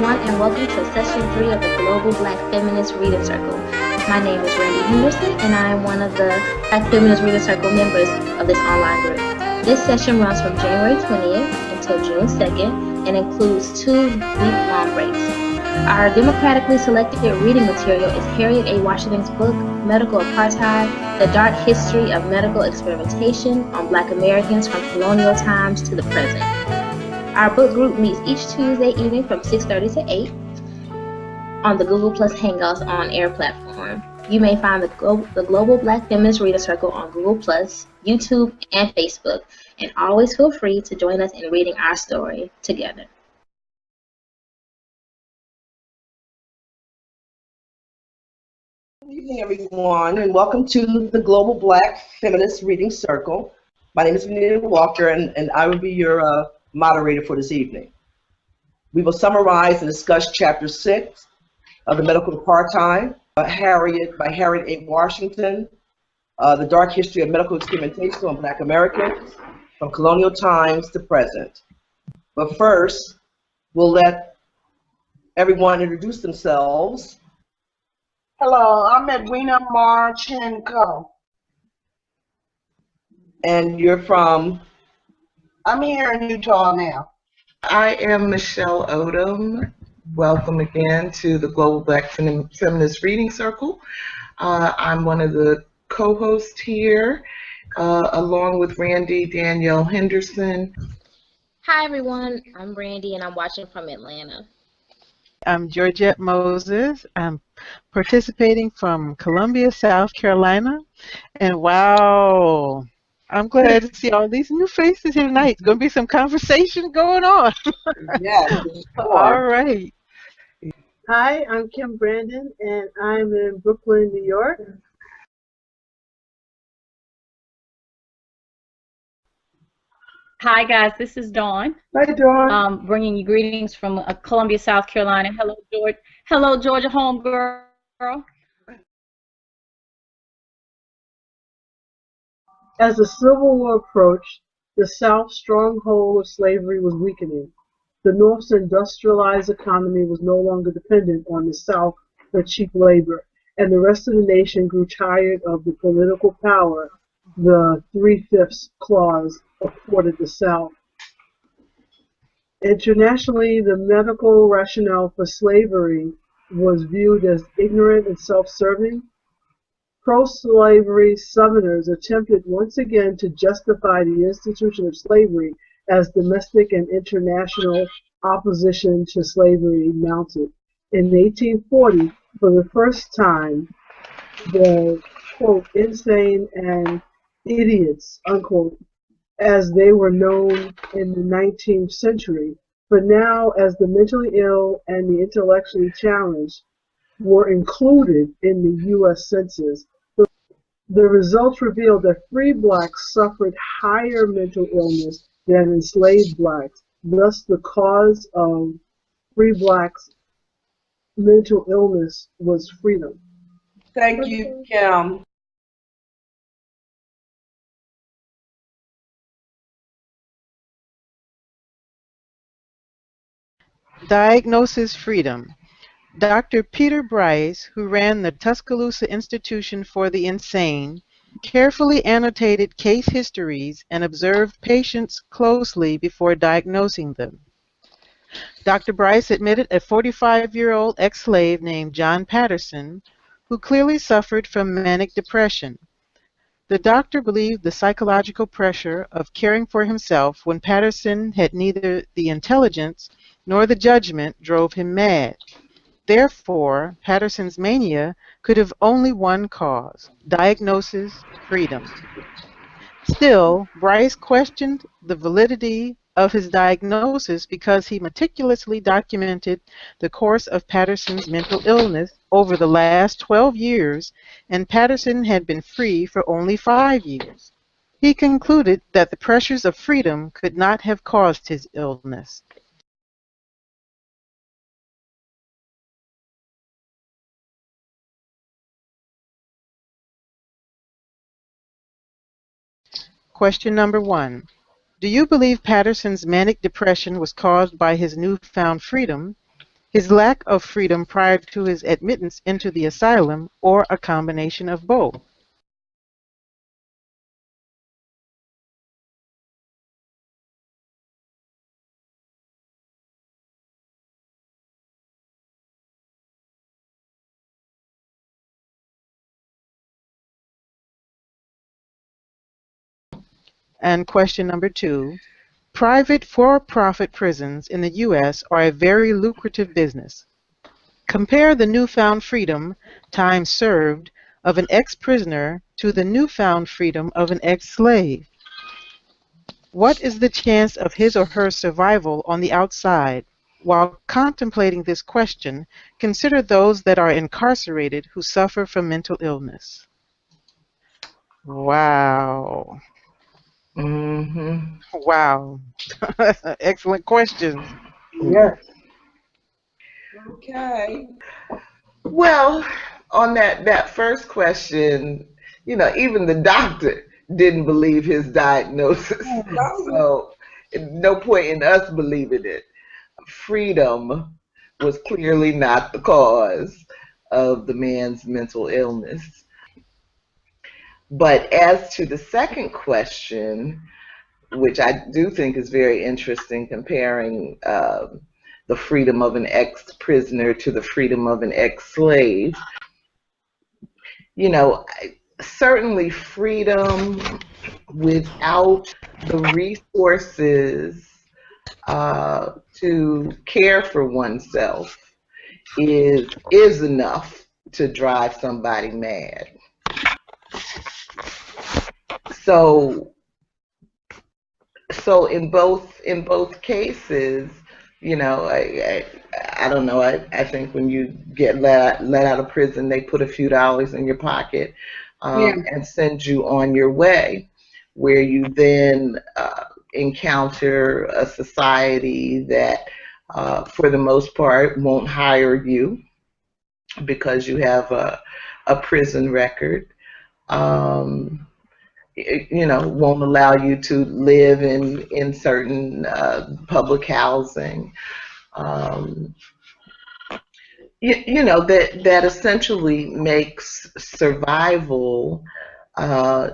everyone, and welcome to Session 3 of the Global Black Feminist Reading Circle. My name is Randie Henderson, and I am one of the Black Feminist Reading Circle members of this online group. This session runs from January 20th until June 2nd and includes 2 week-long breaks. Our democratically selected reading material is Harriet A. Washington's book, Medical Apartheid, The Dark History of Medical Experimentation on Black Americans from Colonial Times to the Present. Our book group meets each Tuesday evening from 6:30 to 8 on the Google Plus Hangouts on Air platform. You may find the Global Black Feminist Reader Circle on Google Plus, YouTube, and Facebook, and always feel free to join us in reading our story together. Good evening, everyone, and welcome to the Global Black Feminist Reading Circle. My name is Venita Walker, and I will be your moderator for this evening. We will summarize and discuss Chapter 6 of The Medical Apartheid by Harriet A. Washington, The Dark History of Medical Experimentation on Black Americans from Colonial Times to Present. But first, we'll let everyone introduce themselves. Hello, I'm Edwina Marchenko. And you're from? I'm here in Utah now. I am Michelle Odom. Welcome again to the Global Black Feminist Reading Circle. I'm one of the co-hosts here, along with Randie Danielle Henderson. Hi everyone, I'm Randie and I'm watching from Atlanta. I'm Geo Moses. I'm participating from Columbia, South Carolina. And wow, I'm glad to see all these new faces here tonight. It's going to be some conversation going on. Yes. All right. Hi, I'm Kim Brandon, and I'm in Brooklyn, New York. Hi guys, this is Dawn. Hi, Dawn. Bringing you greetings from Columbia, South Carolina. Hello, George. Hello, Georgia homegirl. As the Civil War approached, the South's stronghold of slavery was weakening. The North's industrialized economy was no longer dependent on the South for cheap labor, and the rest of the nation grew tired of the political power the 3/5 clause afforded the South. Internationally, the medical rationale for slavery was viewed as ignorant and self-serving. Pro-slavery Southerners attempted once again to justify the institution of slavery as domestic and international opposition to slavery mounted. In 1840, for the first time, the, quote, insane and idiots, unquote, as they were known in the 19th century, but now as the mentally ill and the intellectually challenged were included in the U.S. Census. The results revealed that free blacks suffered higher mental illness than enslaved blacks. Thus, the cause of free blacks' mental illness was freedom. Thank you, Kim. Diagnosis freedom. Dr. Peter Bryce, who ran the Tuscaloosa Institution for the Insane, carefully annotated case histories and observed patients closely before diagnosing them. Dr. Bryce admitted a 45-year-old ex-slave named John Patterson, who clearly suffered from manic depression. The doctor believed the psychological pressure of caring for himself when Patterson had neither the intelligence nor the judgment drove him mad. Therefore, Patterson's mania could have only one cause: diagnosis freedom. Still, Bryce questioned the validity of his diagnosis because he meticulously documented the course of Patterson's mental illness over the last 12 years, and Patterson had been free for only 5 years. He concluded that the pressures of freedom could not have caused his illness. Question number 1. Do you believe Patterson's manic depression was caused by his newfound freedom? his lack of freedom prior to his admittance into the asylum, or a combination of both? And question number 2, private for-profit prisons in the U.S. are a very lucrative business. Compare the newfound freedom, time served, of an ex-prisoner to the newfound freedom of an ex-slave. What is the chance of his or her survival on the outside? While contemplating this question, consider those that are incarcerated who suffer from mental illness. Wow. Mm-hmm. Wow. Excellent questions. Yes. Okay. Well, on that first question, even the doctor didn't believe his diagnosis. So no point in us believing it. Freedom was clearly not the cause of the man's mental illness. But as to the second question, which I do think is very interesting, comparing the freedom of an ex-prisoner to the freedom of an ex-slave, certainly freedom without the resources to care for oneself is enough to drive somebody mad. So in both cases, I don't know. I think when you get let out of prison, they put a few dollars in your pocket and send you on your way, where you then encounter a society that, for the most part, won't hire you because you have a prison record. Won't allow you to live in certain public housing. That essentially makes survival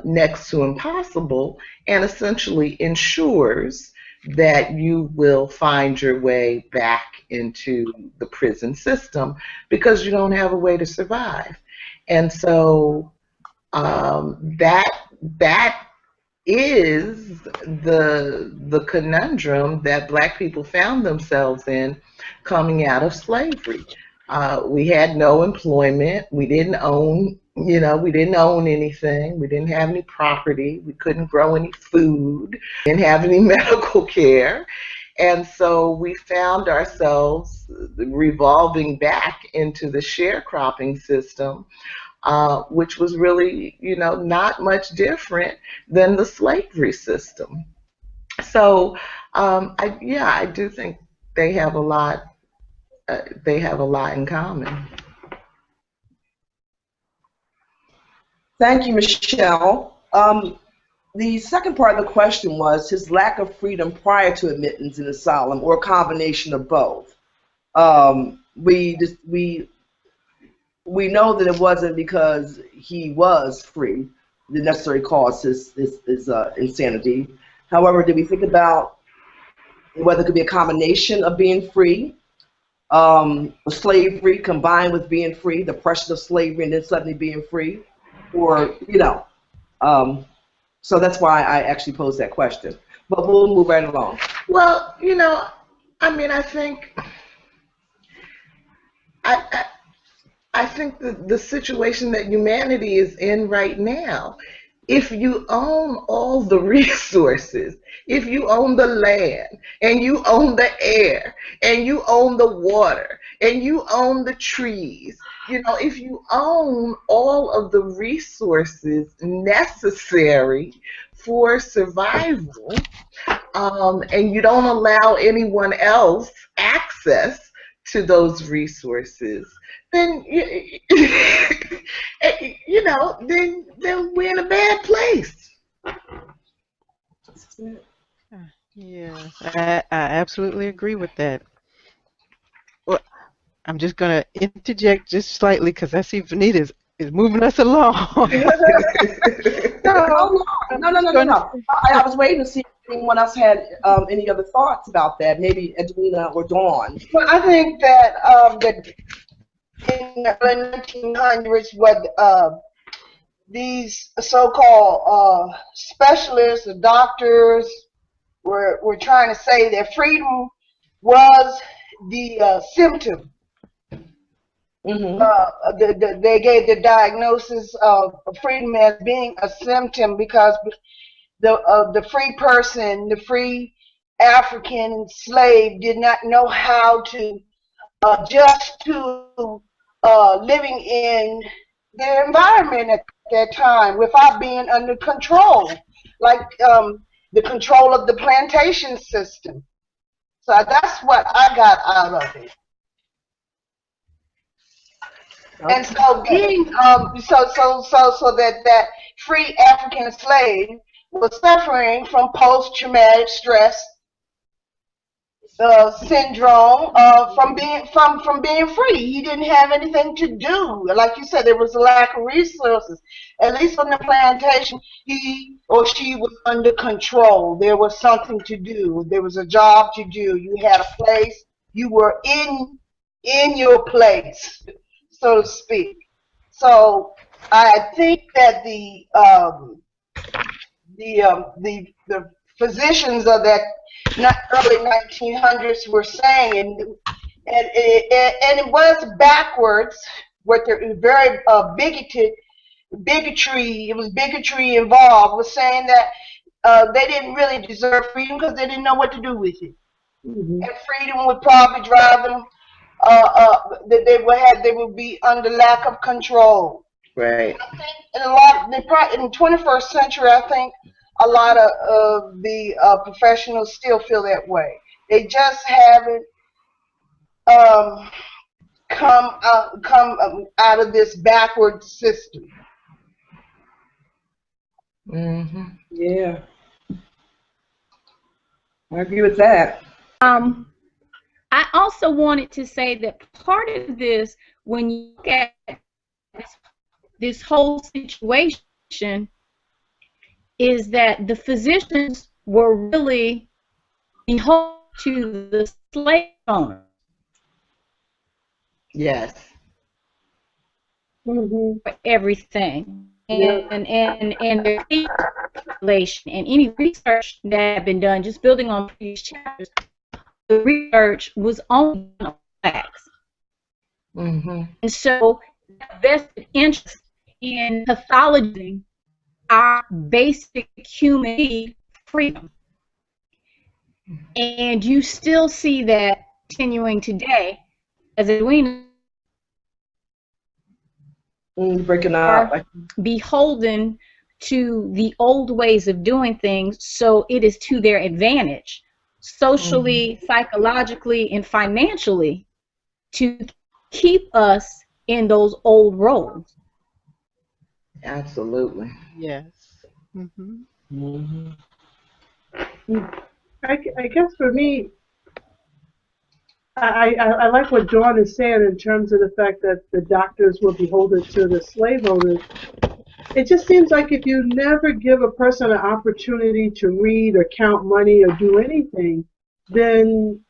next to impossible, and essentially ensures that you will find your way back into the prison system because you don't have a way to survive. And so that is the conundrum that Black people found themselves in coming out of slavery. We had no employment. We didn't own anything. We didn't have any property. We couldn't grow any food. Didn't have any medical care. And so we found ourselves revolving back into the sharecropping system, which was really, not much different than the slavery system. So, I do think they have a lot. They have a lot in common. Thank you, Michelle. The second part of the question was his lack of freedom prior to admittance in asylum, or a combination of both. We know that it wasn't because he was free the necessary cause his insanity. However, did we think about whether it could be a combination of being free, slavery combined with being free, the pressure of slavery and then suddenly being free, or so that's why I actually posed that question. But we'll move right along. Well, I think I think the situation that humanity is in right now, if you own all the resources, if you own the land, and you own the air, and you own the water, and you own the trees, if you own all of the resources necessary for survival, and you don't allow anyone else access to those resources, then then we're in a bad place. Yes, I absolutely agree with that. I'm just going to interject just slightly because I see Venita is moving us along. No. I was waiting to see if anyone else had any other thoughts about that, maybe Edwina or Dawn. Well, I think that that in the early 1900s, what these so-called specialists, the doctors, were trying to say that freedom was the symptom. They gave the diagnosis of freedom as being a symptom because the free person, the free African slave, did not know how to adjust to living in their environment at that time without being under control, like the control of the plantation system. So that's what I got out of it. And so being so that free African slave was suffering from post-traumatic stress syndrome from being free. He didn't have anything to do. Like you said, there was a lack of resources. At least on the plantation, he or she was under control. There was something to do. There was a job to do. You had a place. You were in your place, so to speak. So I think that the physicians of that early 1900s were saying, and it was backwards. What they're very bigotry. It was bigotry involved. Was saying that they didn't really deserve freedom because they didn't know what to do with it, and freedom would probably drive them. That they would be under lack of control. Right. I think in the 21st century, I think a lot of the professionals still feel that way. They just haven't come out of this backward system. Yeah, I agree with that. I also wanted to say that part of this, when you look at this whole situation, is that the physicians were really beholden to the slave owners. Yes. For everything. And their population and any research that had been done, just building on previous chapters, the research was only on blacks. And so vested interest in pathologizing our basic human need, freedom. And you still see that continuing today, as Edwina breaking up, beholden to the old ways of doing things, so it is to their advantage, socially, psychologically, and financially, to keep us in those old roles. Absolutely. Yes. I guess for me, I like what Dawn is saying in terms of the fact that the doctors were beholden to the slave owners. It just seems like if you never give a person an opportunity to read or count money or do anything, then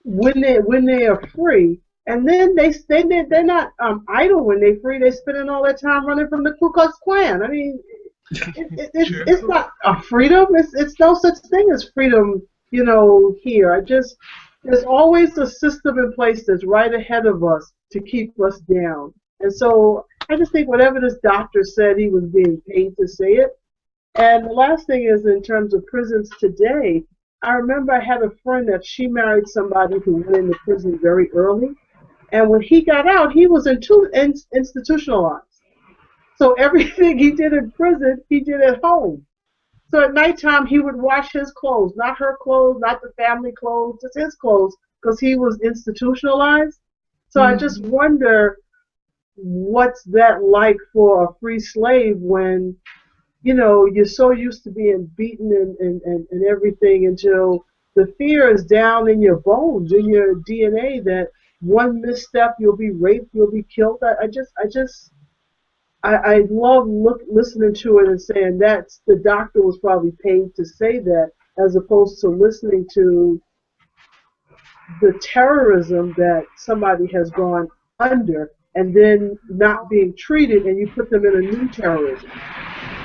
when they are free, and then they're not idle when they're free. They're spending all their time running from the Ku Klux Klan. I mean, it's not a freedom. It's no such thing as freedom, here. There's always a system in place that's right ahead of us to keep us down. And so I just think whatever this doctor said, he was being paid to say it. And the last thing is, in terms of prisons today, I remember I had a friend that she married somebody who went into prison very early. And when he got out, he was institutionalized. So everything he did in prison, he did at home. So at nighttime, he would wash his clothes, not her clothes, not the family clothes, just his clothes, because he was institutionalized. So I just wonder, what's that like for a free slave when, you're so used to being beaten and everything, until the fear is down in your bones, in your DNA, that one misstep, you'll be raped, you'll be killed. I love listening to it and saying the doctor was probably paid to say that, as opposed to listening to the terrorism that somebody has gone under and then not being treated, and you put them in a new terrorism.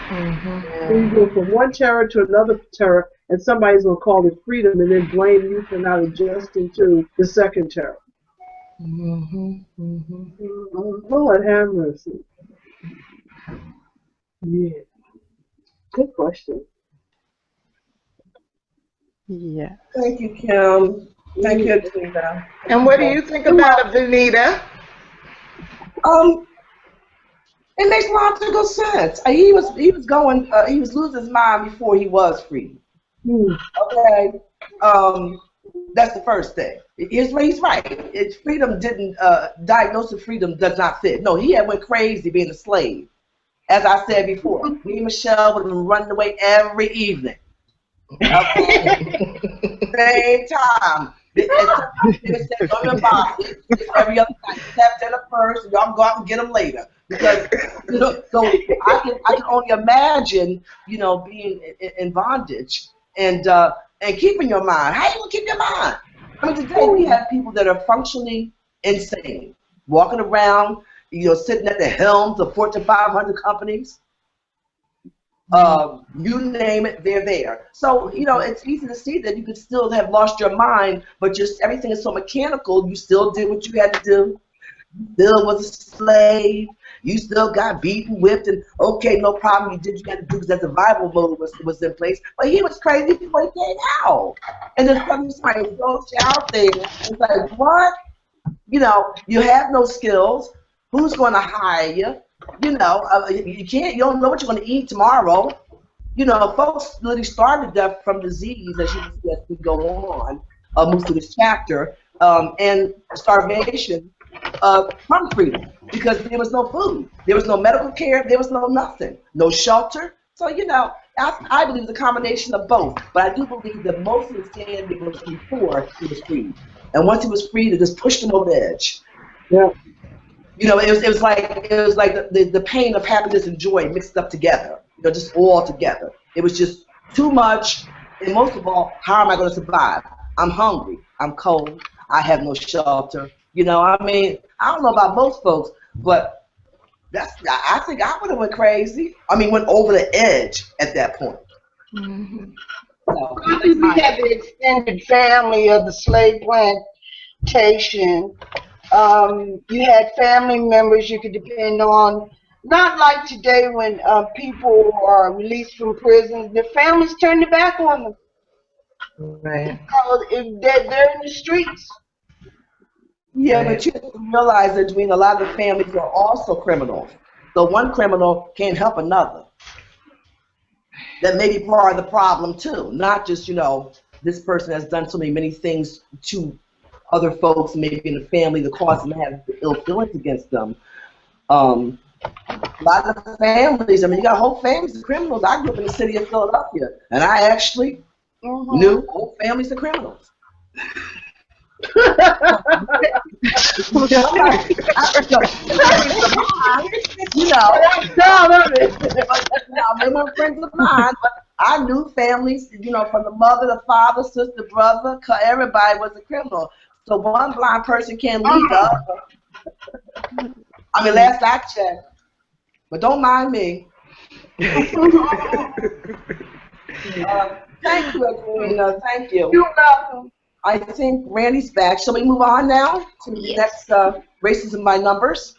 So you go from one terror to another terror, and somebody's going to call it freedom and then blame you for not adjusting to the second terror. Lord have mercy. Yeah. Good question. Yeah. Thank you, Kim. Thank you, Edwina. And what do you think about it, Venita? It makes logical sense. He was losing his mind before he was free. Okay. That's the first thing. He's right. Freedom didn't diagnosis of freedom does not fit. No, he had went crazy being a slave. As I said before, me and Michelle would have been running away every evening. Okay. Same time. Every other night, have dinner first, and y'all go out and get them later. Because so I can only imagine, being in bondage and keeping your mind. How you gonna keep your mind? I mean, today we have people that are functionally insane, walking around, sitting at the helms of Fortune 500 companies. You name it, they're there. So, it's easy to see that you could still have lost your mind, but just everything is so mechanical. You still did what you had to do. You still was a slave. You still got beaten, whipped, and okay, no problem. You did what you had to do because that survival mode was in place. But he was crazy before he came out. And then suddenly somebody throws you out there. It's like, what? You have no skills. Who's going to hire you? You don't know what you're going to eat tomorrow. Folks literally starve to death from disease, as you can see as we go on, move through this chapter, and starvation from freedom, because there was no food, there was no medical care, there was no nothing, no shelter. So, I believe it's a combination of both, but I do believe that most of the standing was before he was freed. And once he was freed, it just pushed him over the edge. Yeah. It was like the pain of happiness and joy mixed up together, just all together. It was just too much, and most of all, how am I going to survive? I'm hungry, I'm cold, I have no shelter. I don't know about most folks, but I think I would have went crazy. Went over the edge at that point. So, we had the extended family of the slave plantation. You had family members you could depend on. Not like today when people are released from prison, their families turn their back on them. Right. So they're in the streets. Yeah, but you have to realize that a lot of the families are also criminals. So one criminal can't help another. That may be part of the problem too. Not just, this person has done so many things to other folks, maybe in the family, that cause them to have ill feelings against them. A lot of families, you got whole families of criminals. I grew up in the city of Philadelphia, and I actually knew whole families of criminals. They weren't friends of mine, but I knew families, from the mother, the father, sister, brother, everybody was a criminal. So one blind person can't lead the other. Last I checked, but don't mind me. Thank you, Edwina. Thank you. You're welcome. I think Randie's back. Shall we move on now to the next racism by numbers?